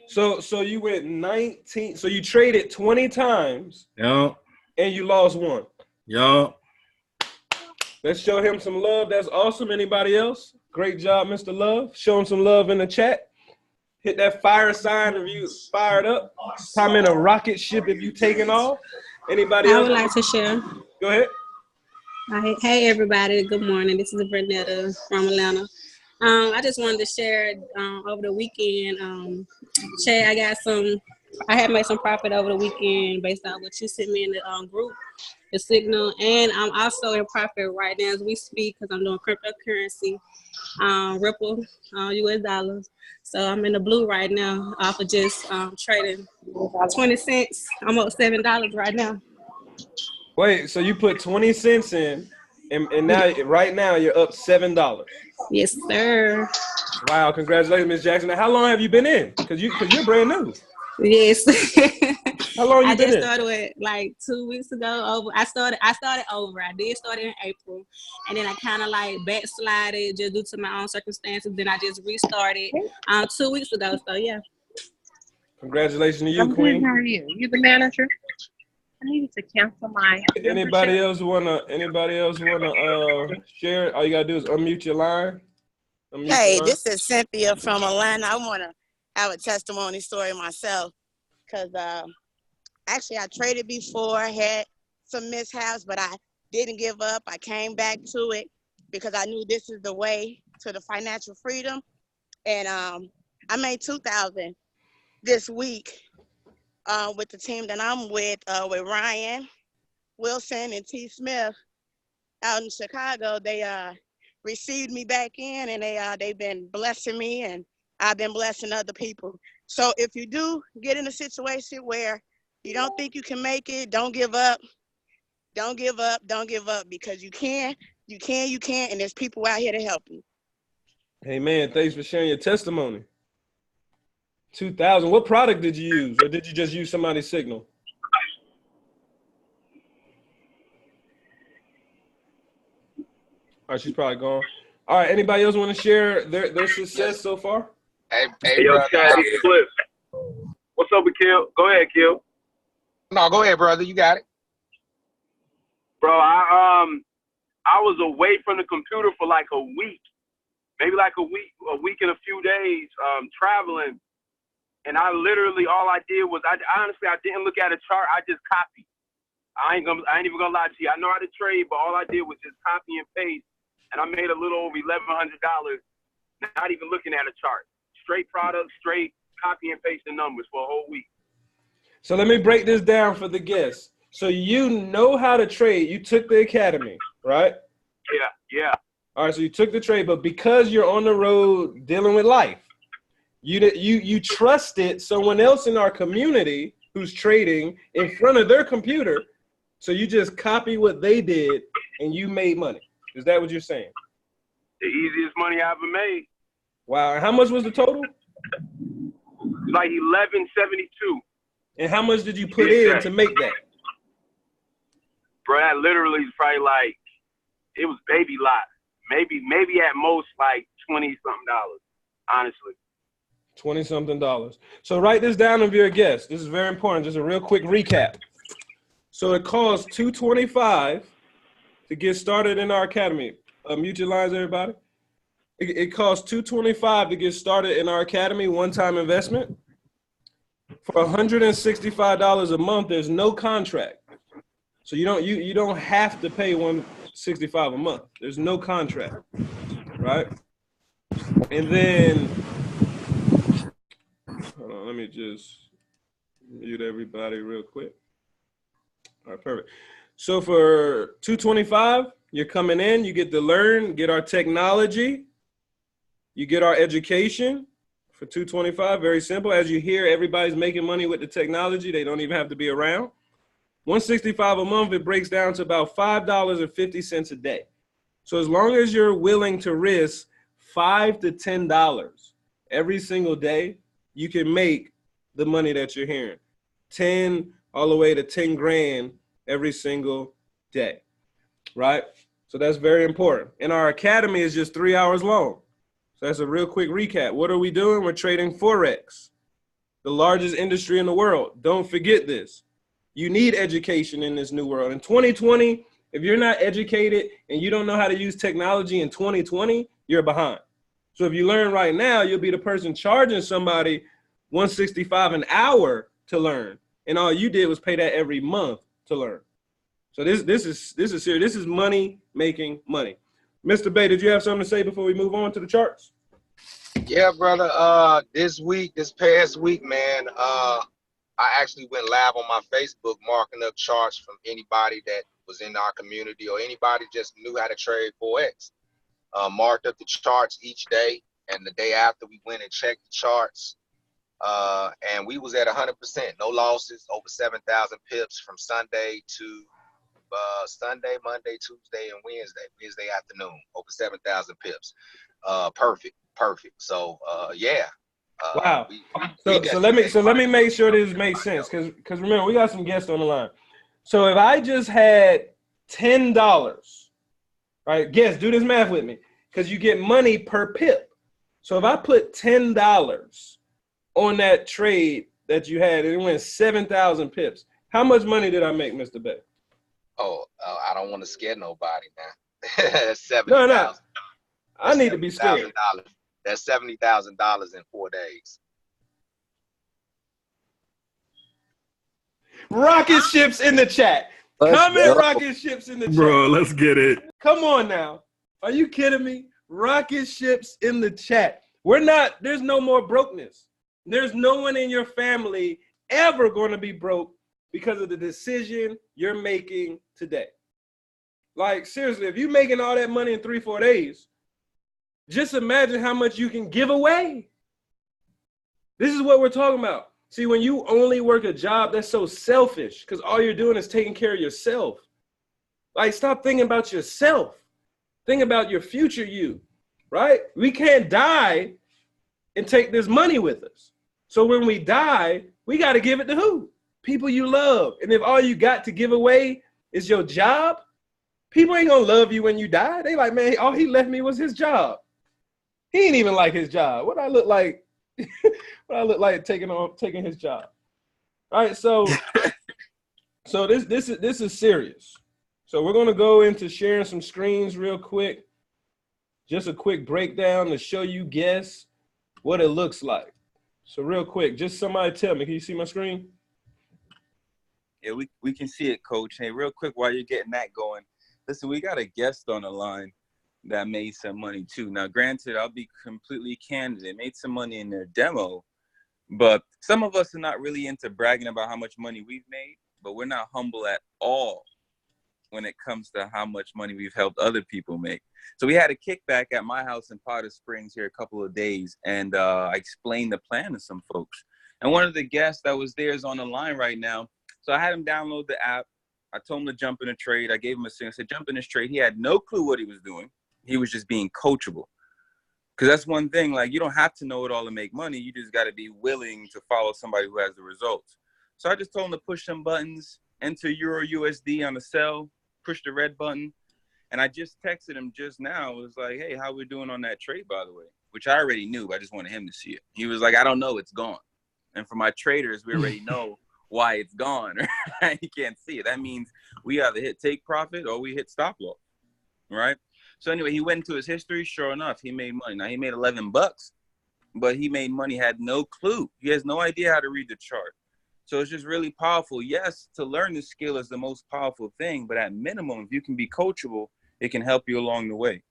So you went 19. So you traded 20 times. Yeah. And you lost one. Yeah. Let's show him some love. That's awesome. Anybody else? Great job, Mr. Love. Show him some love in the chat. Hit that fire sign if you fired up. Time in a rocket ship if you taking off. Anybody else? I would like to share. Go ahead. Hey, everybody. Good morning. This is Bernetta from Atlanta. I just wanted to share over the weekend. Chad, I had made some profit over the weekend based on what you sent me in the group, the signal. And I'm also in profit right now as we speak because I'm doing cryptocurrency, Ripple, US dollars. So I'm in the blue right now off of just trading 20 cents, almost $7 right now. Wait, so you put 20 cents in, and now right now you're up $7. Yes, sir. Wow, congratulations, Ms. Jackson. Now, how long have you been in? Because you're brand new. Yes. How long you been in? I just started with like 2 weeks ago. I started over. I did start in April, and then I kind of like backslided just due to my own circumstances. Then I just restarted 2 weeks ago. So yeah. Congratulations to you, I'm Queen. good. How are you? You the manager? I needed to cancel my. Anybody else wanna share? All you gotta do is unmute your line. This is Cynthia from Atlanta. I wanna have a testimony story myself, cause actually I traded before, had some mishaps, but I didn't give up. I came back to it because I knew this is the way to the financial freedom, and I made $2,000 this week. With the team that I'm with Ryan Wilson and T. Smith out in Chicago, they received me back in, and they've been blessing me, and I've been blessing other people. So if you do get in a situation where you don't think you can make it, don't give up. Don't give up. Don't give up, because you can, and there's people out here to help you. Hey man, thanks for sharing your testimony. 2,000. What product did you use, or did you just use somebody's signal? All right, she's probably gone. All right, anybody else want to share their success so far? Hey, yo, Scott, it's Cliff. What's up with Kill? Go ahead, Kill. No, go ahead, brother. You got it. Bro, I was away from the computer for like a week, maybe like a week and a few days, traveling. And I literally, all I did was, I didn't look at a chart. I just copied. I ain't even gonna lie to you. I know how to trade, but all I did was just copy and paste. And I made a little over $1,100, not even looking at a chart. Straight product, straight copy and paste the numbers for a whole week. So let me break this down for the guests. So you know how to trade. You took the academy, right? Yeah. All right, so you took the trade, but because you're on the road dealing with life, you trusted someone else in our community who's trading in front of their computer, so you just copy what they did and you made money. Is that what you're saying? The easiest money I ever made. Wow. And how much was the total? Like $1,172. And how much did you put in to make that? Bro, that literally is probably like, it was baby lot. Maybe at most like $20-something, honestly. $20-something. So write this down if you're a guest. This is very important. Just a real quick recap. So it costs $225 to get started in our academy. Mute your lines, everybody. It costs $225 to get started in our academy, one-time investment. For $165 a month, there's no contract. So you don't have to pay $165 a month. There's no contract, right? And then, hold on, let me just mute everybody real quick. All right, perfect. So for $225, you're coming in, you get to learn, get our technology, you get our education for $225. Very simple. As you hear, everybody's making money with the technology. They don't even have to be around. $165 a month, it breaks down to about $5.50 a day. So as long as you're willing to risk $5 to $10 every single day, you can make the money that you're hearing. 10 all the way to 10 grand every single day, right? So that's very important. And our academy is just 3 hours long. So that's a real quick recap. What are we doing? We're trading Forex. the largest industry in the world. Don't forget this. You need education in this new world. In 2020, if you're not educated and you don't know how to use technology in 2020, you're behind. So if you learn right now, you'll be the person charging somebody $165 an hour to learn, and all you did was pay that every month to learn. So this is serious. This is money making money. Mr. Bay, did you have something to say before we move on to the charts? Yeah, brother. This past week, man, I actually went live on my Facebook marking up charts from anybody that was in our community or anybody just knew how to trade Forex. Marked up the charts each day, and the day after we went and checked the charts, and we was at 100%, no losses, over 7,000 pips from Sunday to Sunday, Monday, Tuesday, and Wednesday afternoon, over 7,000 pips. Perfect. So yeah. Wow. So let me make sure this makes sense, because remember, we got some guests on the line. So if I just had $10, right? Guess, do this math with me, because you get money per pip. So if I put $10 on that trade that you had and it went 7,000 pips, how much money did I make, Mr. Bay? I don't want to scare nobody now. $70,000. No. I need to be scared. That's $70,000 in 4 days. Rocket ships in the chat. Comment rocket ships in the chat. Bro, let's get it. Come on now. Are you kidding me? Rocket ships in the chat. There's no more brokenness. There's no one in your family ever going to be broke because of the decision you're making today. Like, seriously, if you're making all that money in 3-4 days, just imagine how much you can give away. This is what we're talking about. See, when you only work a job, that's so selfish, because all you're doing is taking care of yourself. Like, stop thinking about yourself. Think about your future you, right? We can't die and take this money with us. So when we die, we got to give it to who? People you love. And if all you got to give away is your job, people ain't going to love you when you die. They like, man, all he left me was his job. He ain't even like his job. What I look like? What I look like taking his job? All right, so this is serious. So we're gonna go into sharing some screens real quick. Just a quick breakdown to show you guess what it looks like. So real quick, just somebody tell me. Can you see my screen? Yeah, we can see it, Coach. Hey, real quick, while you're getting that going, listen, we got a guest on the line that made some money too. Now, granted, I'll be completely candid. They made some money in their demo, but some of us are not really into bragging about how much money we've made, but we're not humble at all when it comes to how much money we've helped other people make. So we had a kickback at my house in Potter Springs here a couple of days, and I explained the plan to some folks. And one of the guests that was there is on the line right now. So I had him download the app. I told him to jump in a trade. I gave him a signal. I said, jump in this trade. He had no clue what he was doing. He was just being coachable. Because that's one thing, like, you don't have to know it all to make money. You just got to be willing to follow somebody who has the results. So I just told him to push some buttons, enter Euro USD on the sell, push the red button. And I just texted him just now. It was like, hey, how we doing on that trade, by the way? Which I already knew, but I just wanted him to see it. He was like, I don't know, it's gone. And for my traders, we already know why it's gone. Right? You can't see it. That means we either hit take profit or we hit stop loss, right? So anyway, he went into his history. Sure enough, he made money. Now, he made $11, but he made money, had no clue. He has no idea how to read the chart. So it's just really powerful. Yes, to learn the skill is the most powerful thing, but at minimum, if you can be coachable, it can help you along the way.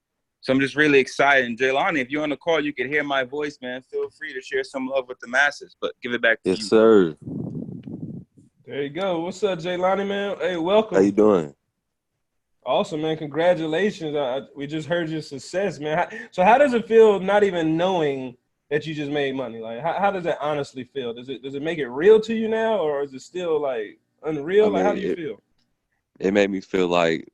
So I'm just really excited. And Jaylani, if you're on the call, you can hear my voice, man. Feel free to share some love with the masses, but give it back to you. Yes, sir. There you go. What's up, Jaylani, man? Hey, welcome. How you doing? Awesome, man. Congratulations. We just heard your success, man. So how does it feel not even knowing that you just made money? Like, how does that honestly feel? Does it make it real to you now, or is it still like unreal? Like, how do you feel? It made me feel like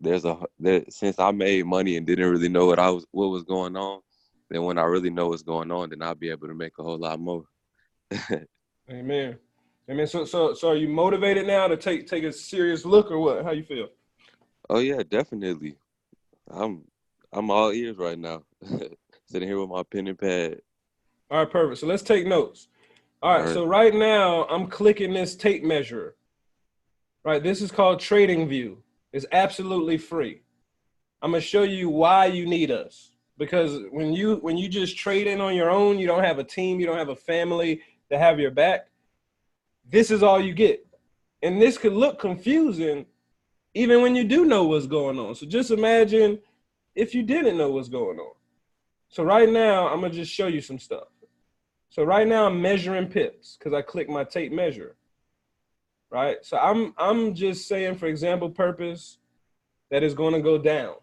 since I made money and didn't really know what was going on, then when I really know what's going on, then I'll be able to make a whole lot more. Amen. Amen. So are you motivated now to take a serious look, or what? How you feel? Oh yeah, definitely. I'm all ears right now. Sitting here with my pen and pad. All right, perfect. So let's take notes. All right, so right now I'm clicking this tape measure. Right, this is called TradingView. It's absolutely free. I'm gonna show you why you need us. Because when you just trade in on your own, you don't have a team, you don't have a family to have your back. This is all you get. And this could look confusing even when you do know what's going on. So just imagine if you didn't know what's going on. So right now, I'm gonna just show you some stuff. So right now I'm measuring pips because I click my tape measure. Right? So I'm just saying for example purpose that it's gonna go down.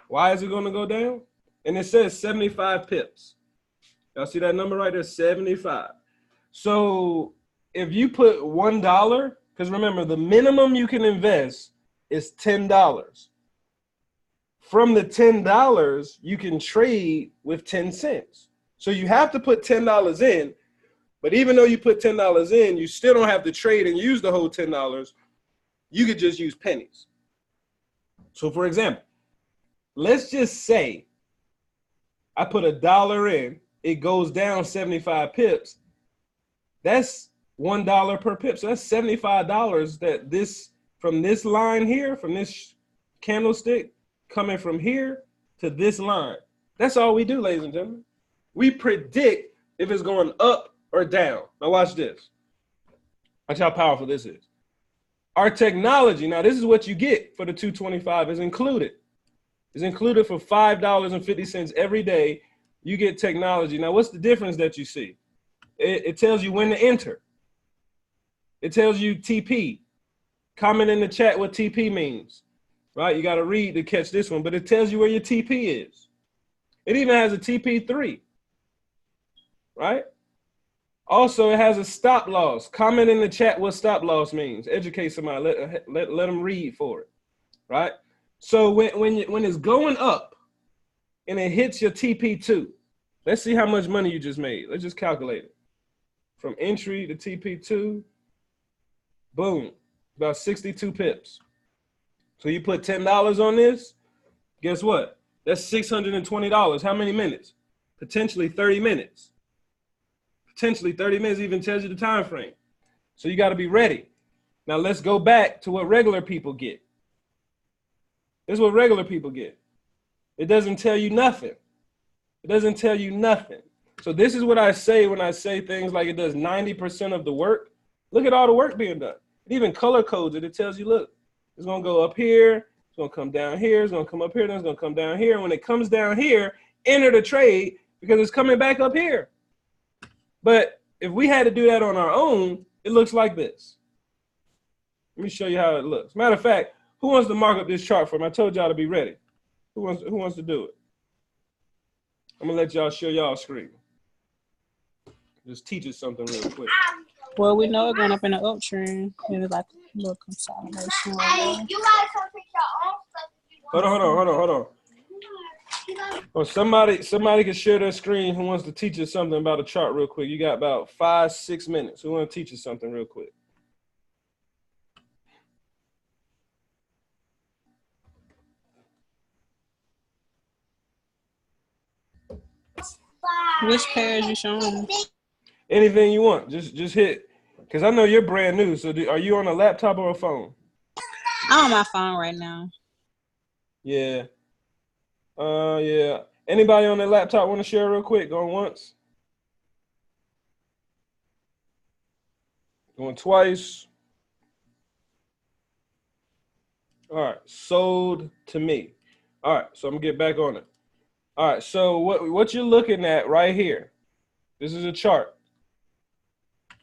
Why is it gonna go down? And it says 75 pips. Y'all see that number right there, 75. So if you put $1, because remember the minimum you can invest is $10. From the $10, you can trade with 10 cents. So you have to put $10 in, but even though you put $10 in, you still don't have to trade and use the whole $10. You could just use pennies. So for example, let's just say I put $1 in, it goes down 75 pips. That's $1 per pip. So that's $75 that this, from this line here, from this candlestick, coming from here to this line. That's all we do, ladies and gentlemen. We predict if it's going up or down. Now watch this. Watch how powerful this is. Our technology, now this is what you get for the 225 is included. It's included for $5.50 every day. You get technology. Now what's the difference that you see? It tells you when to enter. It tells you TP. Comment in the chat what TP means. Right? You got to read to catch this one, but it tells you where your TP is. It even has a TP3. Right? Also, it has a stop loss. Comment in the chat what stop loss means. Educate somebody. Let them read for it. Right? So when it's going up and it hits your TP2, let's see how much money you just made. Let's just calculate it. From entry to TP2, boom, about 62 pips. So you put $10 on this, guess what? That's $620. How many minutes? Potentially 30 minutes. Potentially 30 minutes even tells you the time frame. So you got to be ready. Now let's go back to what regular people get. This is what regular people get. It doesn't tell you nothing. It doesn't tell you nothing. So this is what I say when I say things like it does 90% of the work. Look at all the work being done. It even color codes it. It tells you, look, it's going to go up here. It's going to come down here. It's going to come up here. Then it's going to come down here. And when it comes down here, enter the trade because it's coming back up here. But if we had to do that on our own, it looks like this. Let me show you how it looks. Matter of fact, who wants to mark up this chart for me? I told y'all to be ready. Who wants to do it? I'm going to let y'all show y'all screen. Just teach us something real quick. Well, we know it's going up in the uptrend. Maybe like a little consolidation. Hey, you guys can pick your own stuff. Hold on. Oh, somebody can share their screen who wants to teach us something about a chart real quick. You got about 5-6 minutes. Who want to teach us something real quick? Which pairs you showing? Anything you want. Just hit. Because I know you're brand new. So are you on a laptop or a phone? I'm on my phone right now. Yeah. Yeah. Anybody on their laptop want to share real quick? Going once. Going twice. All right. Sold to me. All right. So I'm going to get back on it. All right. So what you're looking at right here, this is a chart.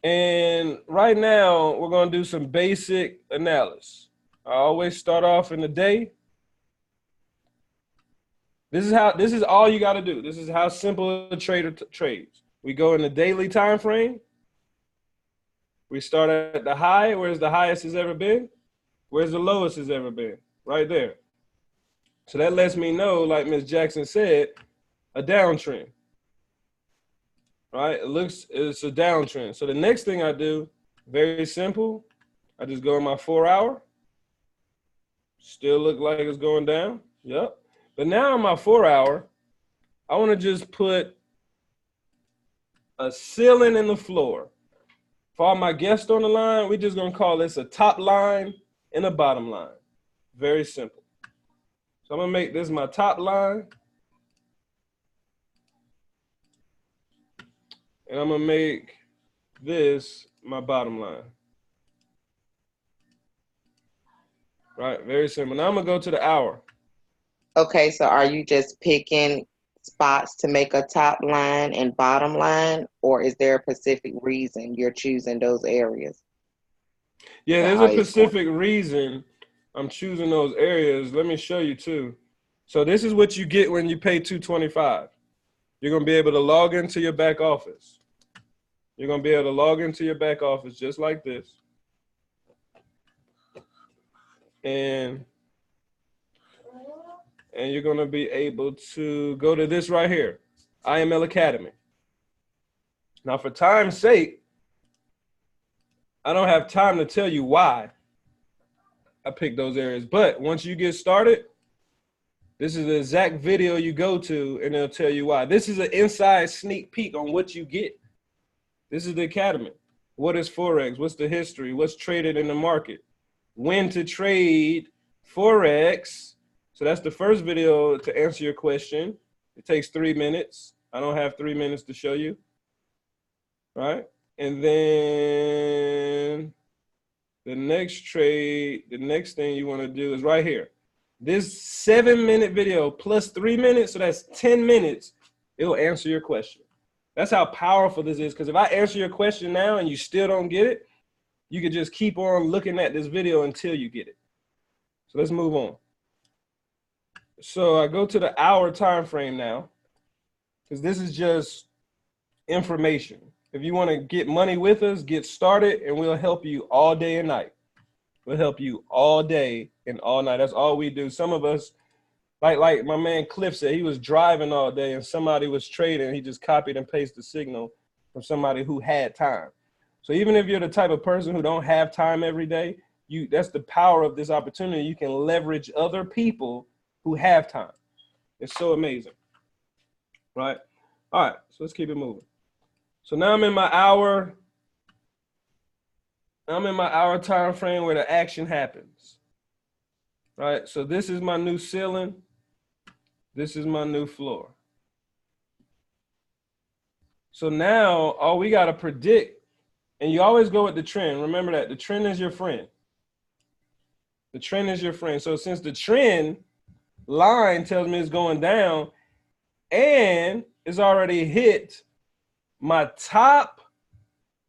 And right now, we're going to do some basic analysis. I always start off in the day. This is all you got to do. This is how simple a trader trades. We go in the daily time frame. We start at the high. Where's the highest has ever been? Where's the lowest has ever been? Right there. So that lets me know, like Ms. Jackson said, a downtrend. Right? It's a downtrend. So the next thing I do, very simple. I just go in my 4-hour. Still look like it's going down. Yep. But now on my 4-hour, I want to just put a ceiling in the floor. For all my guests on the line, we're just gonna call this a top line and a bottom line. Very simple. So I'm gonna make this my top line. And I'm gonna make this my bottom line. Right, very simple. Now I'm gonna go to the hour. Okay, so are you just picking spots to make a top line and bottom line, or is there a specific reason you're choosing those areas? Yeah, there's a specific reason I'm choosing those areas. Let me show you too. So this is what you get when you pay $225. You're gonna be able to log into your back office. You're gonna be able to log into your back office just like this. And you're gonna be able to go to this right here, IML Academy. Now for time's sake, I don't have time to tell you why I picked those areas, but once you get started, this is the exact video you go to and it'll tell you why. This is an inside sneak peek on what you get. This is the Academy. What is Forex? What's the history? What's traded in the market? When to trade Forex. So that's the first video to answer your question. It takes 3 minutes. I don't have 3 minutes to show you. Right? And then the next trade, the next thing you want to do is right here. This 7-minute video plus 3 minutes, so that's 10 minutes, it'll answer your question. That's how powerful this is, because if I answer your question now and you still don't get it, you can just keep on looking at this video until you get it. So let's move on. So I go to the hour time frame now, because this is just information. If you want to get money with us, get started, and we'll help you all day and night. We'll help you all day and all night. That's all we do. Some of us, like my man Cliff said, he was driving all day and somebody was trading. He just copied and pasted the signal from somebody who had time. So even if you're the type of person who don't have time every day, that's the power of this opportunity. You can leverage other people who have time. It's so amazing, right? All right, so let's keep it moving. So now I'm in my hour. I'm in my hour time frame where the action happens, right? So this is my new ceiling. This is my new floor. So now all we got to predict, and you always go with the trend. Remember that the trend is your friend. The trend is your friend. So since the trend line tells me it's going down and it's already hit my top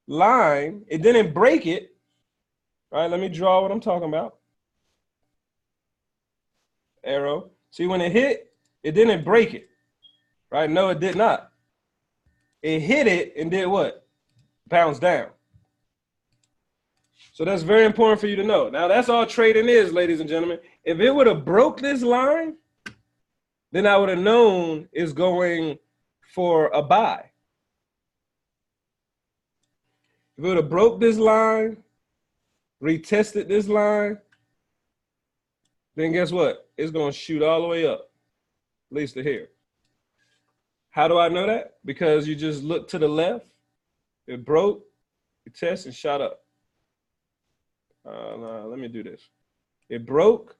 line, it didn't break it. All right, let me draw what I'm talking about. Arrow. See, when it hit, it didn't break it. Right? No, it did not. It hit it and did what? Bounced down. So that's very important for you to know. Now, that's all trading is, ladies and gentlemen. If it would have broke this line, then I would have known it's going for a buy. If it would have broke this line, retested this line, then guess what? It's going to shoot all the way up, at least to here. How do I know that? Because you just look to the left, it broke, it tested and shot up. No, let me do this. It broke,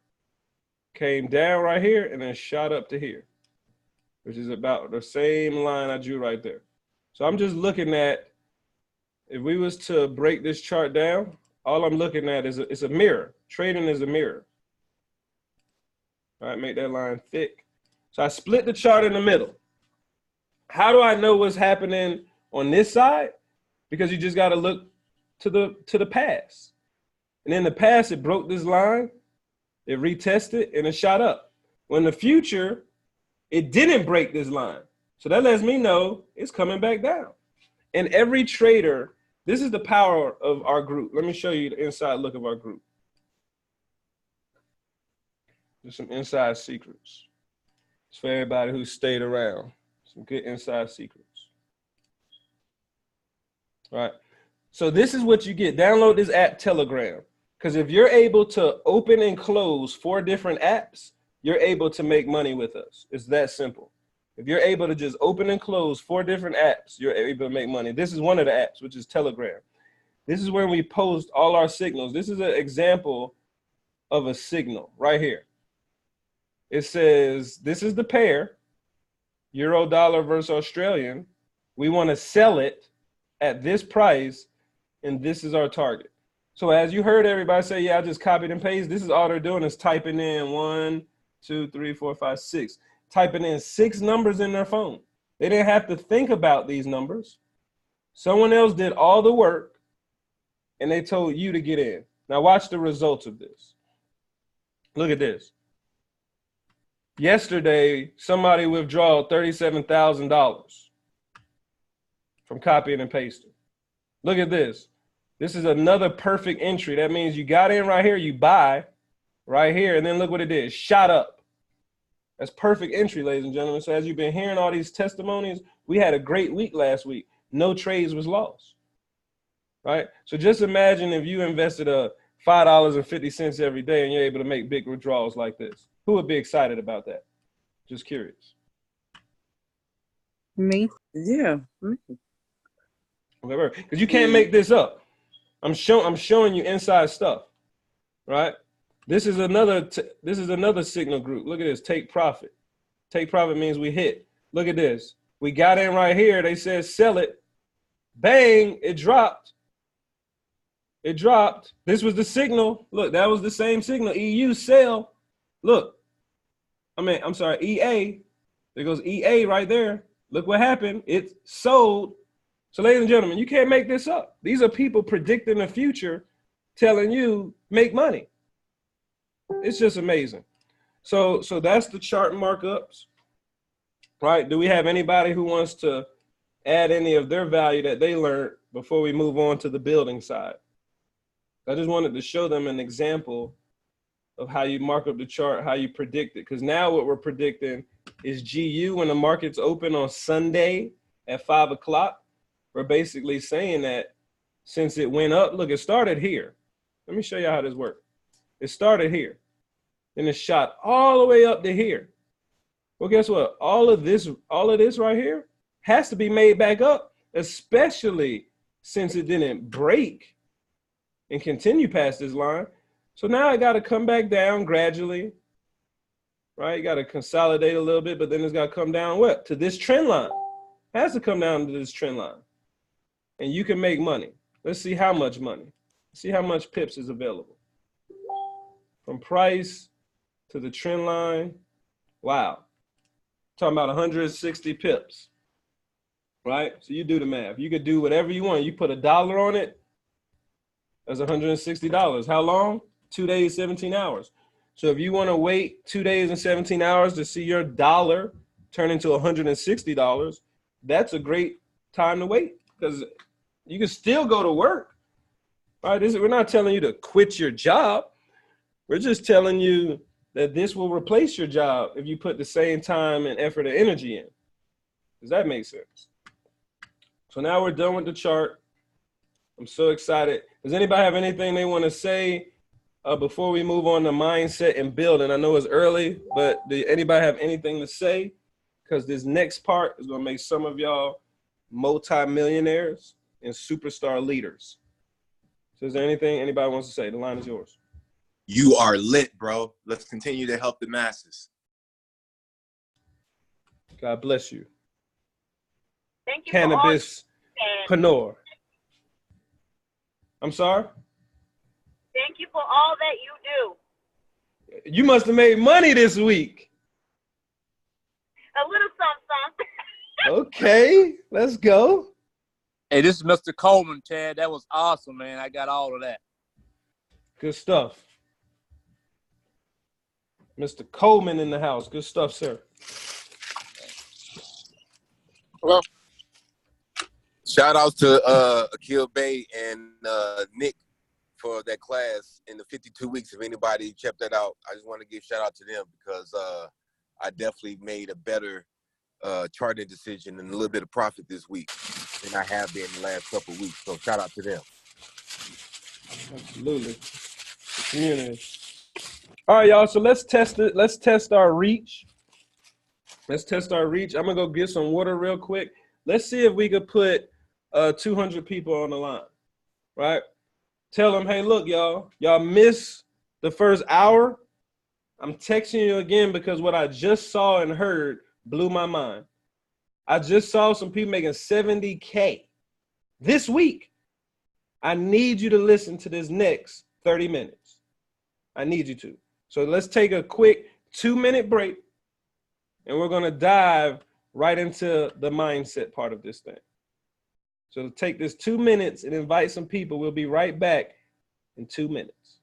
came down right here, and then shot up to here, which is about the same line I drew right there. So I'm just looking at, if we was to break this chart down, all I'm looking at is it's a mirror. Trading is a mirror. All right, make that line thick. So I split the chart in the middle. How do I know what's happening on this side? Because you just got to look to the past. And in the past, it broke this line, it retested, and it shot up. Well, in the future, it didn't break this line. So that lets me know it's coming back down. And every trader, this is the power of our group. Let me show you the inside look of our group. There's some inside secrets. It's for everybody who stayed around. Some good inside secrets. All right. So this is what you get. Download this app, Telegram. Because if you're able to open and close 4 different apps, you're able to make money with us. It's that simple. If you're able to just open and close 4 different apps, you're able to make money. This is one of the apps, which is Telegram. This is where we post all our signals. This is an example of a signal right here. It says, this is the pair, euro dollar versus Australian. We want to sell it at this price, and this is our target. So as you heard everybody say, yeah, I just copied and pasted. This is all they're doing is typing in 1, 2, 3, 4, 5, 6. Typing in 6 numbers in their phone. They didn't have to think about these numbers. Someone else did all the work, and they told you to get in. Now watch the results of this. Look at this. Yesterday, somebody withdrew $37,000 from copying and pasting. Look at this. This is another perfect entry. That means you got in right here, you buy right here, and then look what it did. Shot up. That's perfect entry, ladies and gentlemen. So as you've been hearing all these testimonies, we had a great week last week. No trades was lost, right? So just imagine if you invested $5.50 every day and you're able to make big withdrawals like this. Who would be excited about that? Just curious. Me? Yeah. Because you can't make this up. I'm showing you inside stuff, right? This is another signal group. Look at this. Take profit. Take profit means we hit. Look at this. We got in right here. They said sell it. Bang! It dropped. It dropped. This was the signal. Look, that was the same signal. EU sell. Look. I'm sorry. EA. There goes EA right there. Look what happened. It sold. So, ladies and gentlemen, you can't make this up. These are people predicting the future, telling you make money. It's just amazing. So that's the chart markups, right? Do we have anybody who wants to add any of their value that they learned before we move on to the building side? I just wanted to show them an example of how you mark up the chart, how you predict it. Because now what we're predicting is GU when the market's open on Sunday at 5 o'clock. We're basically saying that since it went up, look, it started here. Let me show you how this works. It started here. Then it shot all the way up to here. Well, guess what? All of this right here has to be made back up, especially since it didn't break and continue past this line. So now I got to come back down gradually, right? You got to consolidate a little bit, but then it's got to come down what? To this trend line. It has to come down to this trend line. And you can make money. Let's see how much money. See how much pips is available. From price to the trend line. Wow. Talking about 160 pips. Right? So you do the math. You could do whatever you want. You put $1 on it, that's $160. How long? 2 days, 17 hours. So if you want to wait 2 days and 17 hours to see your dollar turn into $160, that's a great time to wait. Because you can still go to work, right? We're not telling you to quit your job. We're just telling you that this will replace your job if you put the same time and effort and energy in. Does that make sense? So now we're done with the chart. I'm so excited. Does anybody have anything they want to say before we move on to mindset and building? I know it's early, but does anybody have anything to say? Because this next part is going to make some of y'all multi-millionaires and superstar leaders. So is there anything anybody wants to say? The line is yours. You are lit, bro. Let's continue to help the masses. God bless you. Thank you Cannabispreneur. I'm sorry? Thank you for all that you do. You must have made money this week. A little something. Okay, let's go. Hey, this is Mr. Coleman, Chad. That was awesome, man. I got all of that. Good stuff. Mr. Coleman in the house. Good stuff, sir. Hello. Shout out to Akil Bay and Nick for that class in the 52 weeks. If anybody checked that out, I just want to give shout out to them because I definitely made a better charting decision and a little bit of profit this week than I have been in the last couple of weeks. So shout out to them. Absolutely. The community. All right, y'all. So let's test it. Let's test our reach. Let's test our reach. I'm gonna go get some water real quick. Let's see if we could put 200 people on the line. right? Tell them, hey, look, y'all miss the first hour. I'm texting you again because what I just saw and heard blew my mind. I just saw some people making $70K this week. I need you to listen to this next 30 minutes. I need you to. So let's take a quick 2-minute break, and we're going to dive right into the mindset part of this thing. So take this 2 minutes and invite some people. We'll be right back in 2 minutes.